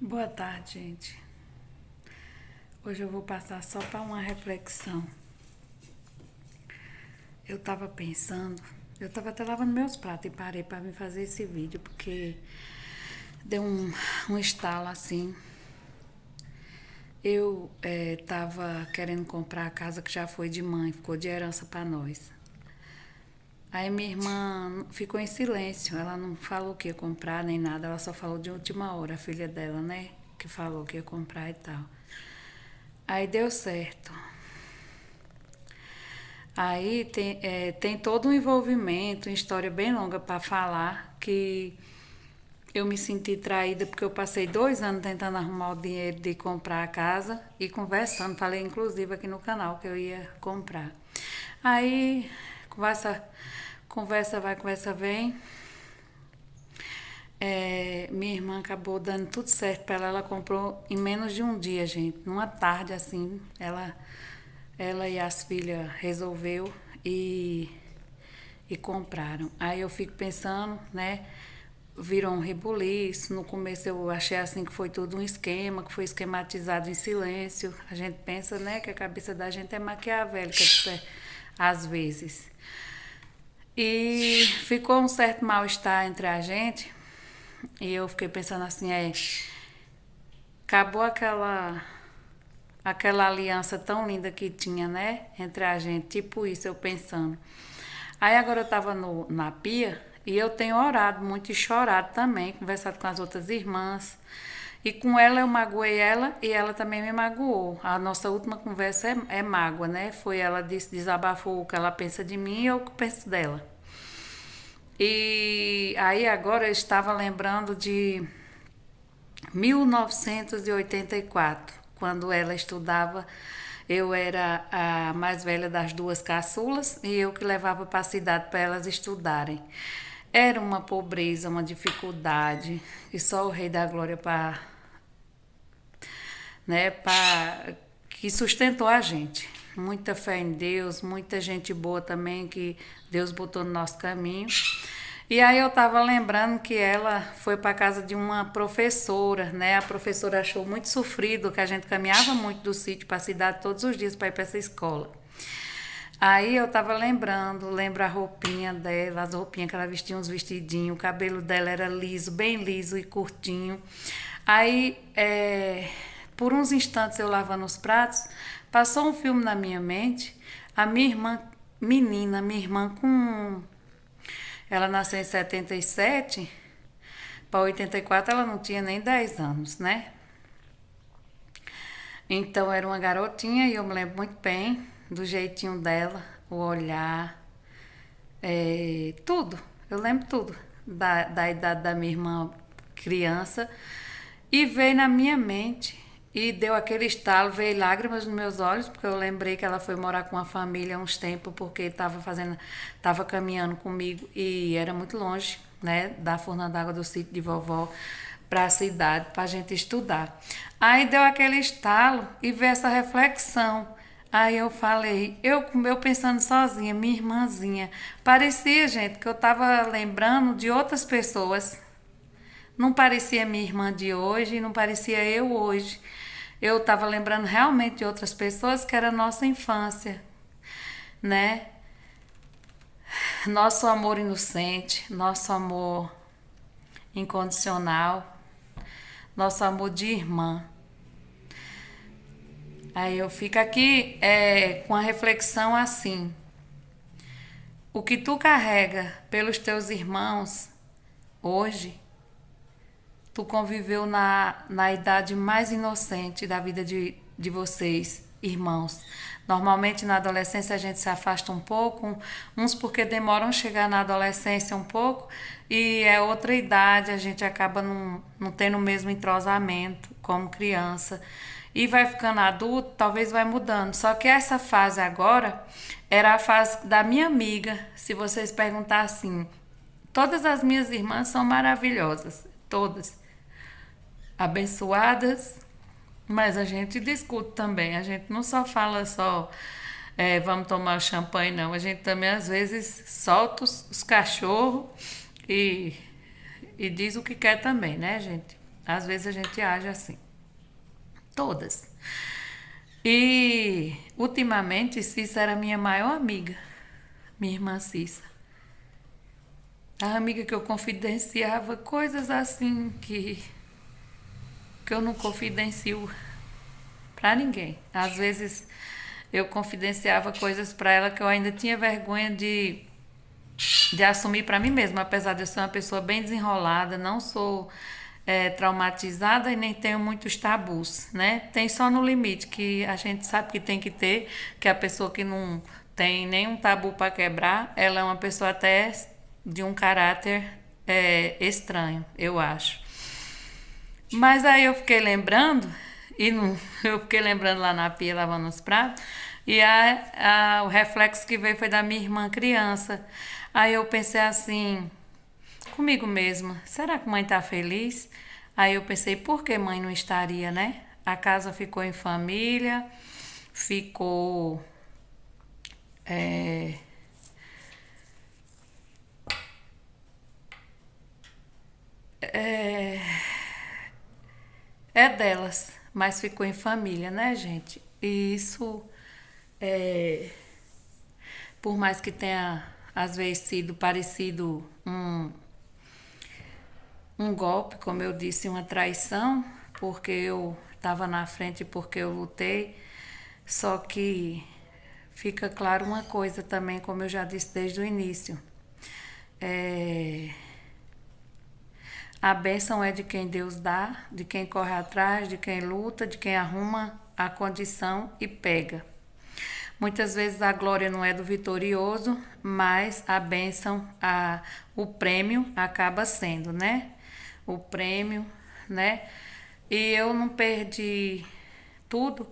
Boa tarde, gente. Hoje eu vou passar só para uma reflexão. Eu tava pensando, eu tava até lavando meus pratos e parei para me fazer esse vídeo, porque deu um estalo assim. Eu tava querendo comprar a casa que já foi de mãe, ficou de herança para nós. Aí minha irmã ficou em silêncio, ela não falou que ia comprar nem nada, ela só falou de última hora, a filha dela, né? Que falou que ia comprar e tal. Aí deu certo. Aí tem todo um envolvimento, uma história bem longa para falar, que eu me senti traída porque eu passei 2 anos tentando arrumar o dinheiro de comprar a casa e conversando, falei inclusive aqui no canal que eu ia comprar. Aí, conversa vai, conversa vem. Minha irmã acabou dando tudo certo para ela comprou em menos de um dia, gente. Numa tarde assim, ela e as filhas resolveu e, e compraram. Aí eu fico pensando, né? Virou um rebuliço. No começo eu achei assim que foi tudo um esquema, que foi esquematizado em silêncio. A gente pensa, né, que a cabeça da gente é maquiavélica às vezes. E ficou um certo mal-estar entre a gente. E eu fiquei pensando assim, acabou aquela aliança tão linda que tinha, né, entre a gente, tipo isso, eu pensando. Aí agora eu tava na pia e eu tenho orado muito e chorado também, conversado com as outras irmãs. E com ela eu magoei ela e ela também me magoou. A nossa última conversa é mágoa, né? Foi ela desabafou o que ela pensa de mim e eu o que penso dela. E aí agora eu estava lembrando de 1984, quando ela estudava. Eu era a mais velha das duas caçulas e eu que levava para a cidade para elas estudarem. Era uma pobreza, uma dificuldade, e só o Rei da Glória que sustentou a gente. Muita fé em Deus, muita gente boa também que Deus botou no nosso caminho. E aí eu estava lembrando que ela foi para casa de uma professora, né? A professora achou muito sofrido que a gente caminhava muito do sítio para a cidade todos os dias para ir para essa escola. Aí eu estava lembro a roupinha dela, as roupinhas que ela vestia, uns vestidinhos, o cabelo dela era liso, bem liso e curtinho. Aí, por uns instantes eu lavando os pratos, passou um filme na minha mente, a minha irmã, menina, minha irmã com ela nasceu em 77, para 84 ela não tinha nem 10 anos, né? Então era uma garotinha e eu me lembro muito bem do jeitinho dela, o olhar, tudo. Eu lembro tudo da idade da minha irmã criança. E veio na minha mente e deu aquele estalo, veio lágrimas nos meus olhos, porque eu lembrei que ela foi morar com uma família há uns tempos, porque estava caminhando comigo e era muito longe, né, da forna d'água do sítio de vovó para a cidade, para a gente estudar. Aí deu aquele estalo e veio essa reflexão. Aí eu falei, eu pensando sozinha, minha irmãzinha, parecia, gente, que eu estava lembrando de outras pessoas. Não parecia minha irmã de hoje, não parecia eu hoje. Eu estava lembrando realmente de outras pessoas que era a nossa infância, né? Nosso amor inocente, nosso amor incondicional, nosso amor de irmã. Aí eu fico aqui com a reflexão assim: o que tu carrega pelos teus irmãos hoje, tu conviveu na idade mais inocente da vida de vocês, irmãos. Normalmente na adolescência a gente se afasta um pouco, uns porque demoram a chegar na adolescência um pouco, e é outra idade, a gente acaba não tendo o mesmo entrosamento como criança. E vai ficando adulto, talvez vai mudando. Só que essa fase agora era a fase da minha amiga. Se vocês perguntar assim, todas as minhas irmãs são maravilhosas, todas abençoadas, mas a gente discute também. A gente não só fala vamos tomar champanhe, não. A gente também às vezes solta os cachorros e diz o que quer também, né, gente? Às vezes a gente age assim. Todas. E ultimamente Cissa era minha maior amiga, minha irmã Cissa. A amiga que eu confidenciava coisas assim que eu não confidencio pra ninguém. Às vezes eu confidenciava coisas pra ela que eu ainda tinha vergonha de assumir pra mim mesma, apesar de eu ser uma pessoa bem desenrolada, não sou traumatizada e nem tenho muitos tabus, né? Tem só no limite que a gente sabe que tem que ter, que a pessoa que não tem nenhum tabu para quebrar, ela é uma pessoa até de um caráter estranho, eu acho. Mas aí eu fiquei lembrando, eu fiquei lembrando lá na pia lavando os pratos, e o reflexo que veio foi da minha irmã criança. Aí eu pensei assim, comigo mesma, será que mãe tá feliz? Aí eu pensei, por que mãe não estaria, né? A casa ficou em família, ficou é, é delas, mas ficou em família, né, gente? E isso, é, por mais que tenha às vezes sido parecido um golpe, como eu disse, uma traição, porque eu estava na frente, porque eu lutei. Só que fica claro uma coisa também, como eu já disse desde o início. É, a bênção é de quem Deus dá, de quem corre atrás, de quem luta, de quem arruma a condição e pega. Muitas vezes a glória não é do vitorioso, mas a bênção, o prêmio acaba sendo, né? O prêmio, né? E eu não perdi tudo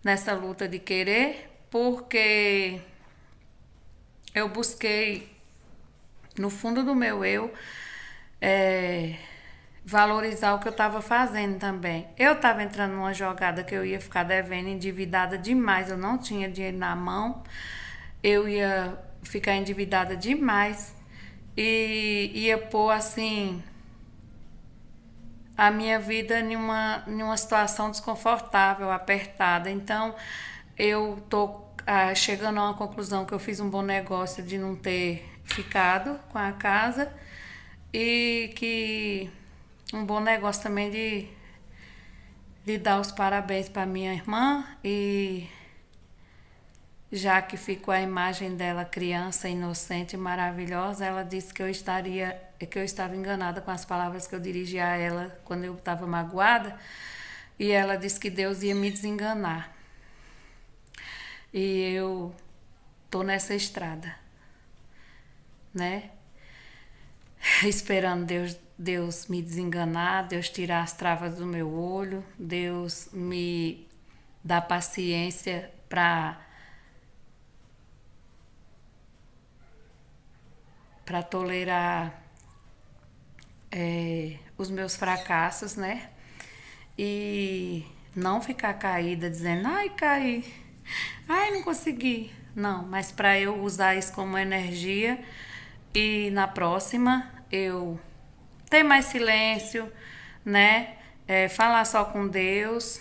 nessa luta de querer, porque eu busquei no fundo do meu eu valorizar o que eu estava fazendo também. Eu estava entrando numa jogada que eu ia ficar devendo, endividada demais, eu não tinha dinheiro na mão, eu ia ficar endividada demais e ia pôr assim a minha vida em uma situação desconfortável, apertada. Então eu tô chegando a uma conclusão que eu fiz um bom negócio de não ter ficado com a casa e que um bom negócio também de dar os parabéns para minha irmã, e já que ficou a imagem dela criança, inocente e maravilhosa, ela disse que eu estava enganada com as palavras que eu dirigi a ela quando eu estava magoada, e ela disse que Deus ia me desenganar. E eu tô nessa estrada, né? Esperando Deus me desenganar, Deus tirar as travas do meu olho, Deus me dar paciência para tolerar os meus fracassos, né? E não ficar caída dizendo, ai, caí, ai, não consegui. Não, mas para eu usar isso como energia e na próxima eu ter mais silêncio, né? Falar só com Deus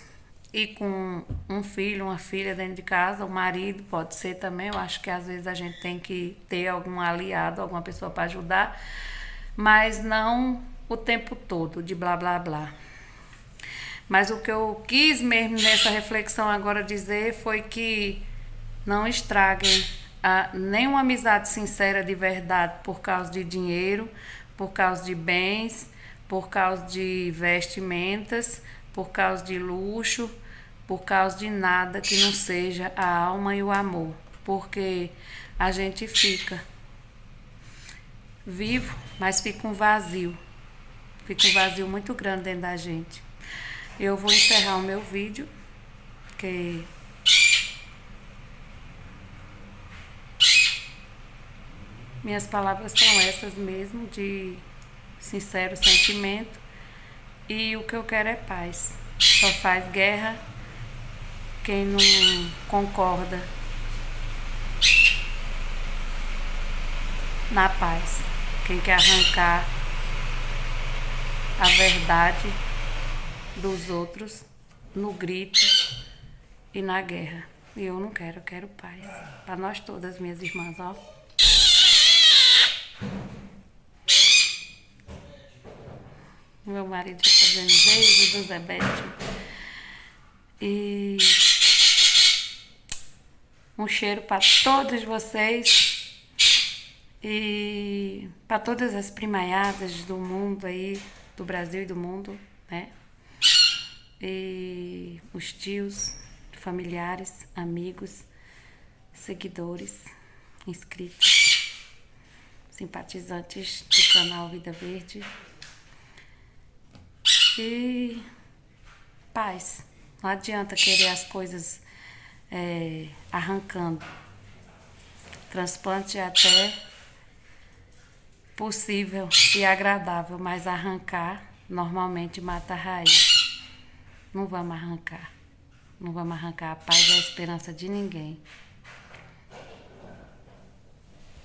e com um filho, uma filha dentro de casa, o marido pode ser também. Eu acho que às vezes a gente tem que ter algum aliado, alguma pessoa para ajudar, mas não o tempo todo de blá blá blá. Mas o que eu quis mesmo nessa reflexão agora dizer foi que não estraguem nenhuma amizade sincera de verdade por causa de dinheiro, por causa de bens, por causa de vestimentas, por causa de luxo, por causa de nada que não seja a alma e o amor. Porque a gente fica vivo, mas fica um vazio. Fica um vazio muito grande dentro da gente. Eu vou encerrar o meu vídeo, porque minhas palavras são essas mesmo, de sincero sentimento. E o que eu quero é paz. Só faz guerra quem não concorda na paz. Quem quer arrancar a verdade dos outros, no grito e na guerra. E eu não quero, eu quero paz. Para nós todas, minhas irmãs, ó. Meu marido já fazendo beijo do Zebete. E um cheiro para todos vocês e para todas as primaiadas do mundo aí, do Brasil e do mundo, né? E os tios, familiares, amigos, seguidores, inscritos, simpatizantes do canal Vida Verde. E paz. Não adianta querer as coisas arrancando. Transplante é até possível e agradável, mas arrancar normalmente mata a raiz. Não vamos arrancar. Não vamos arrancar a paz e a esperança de ninguém.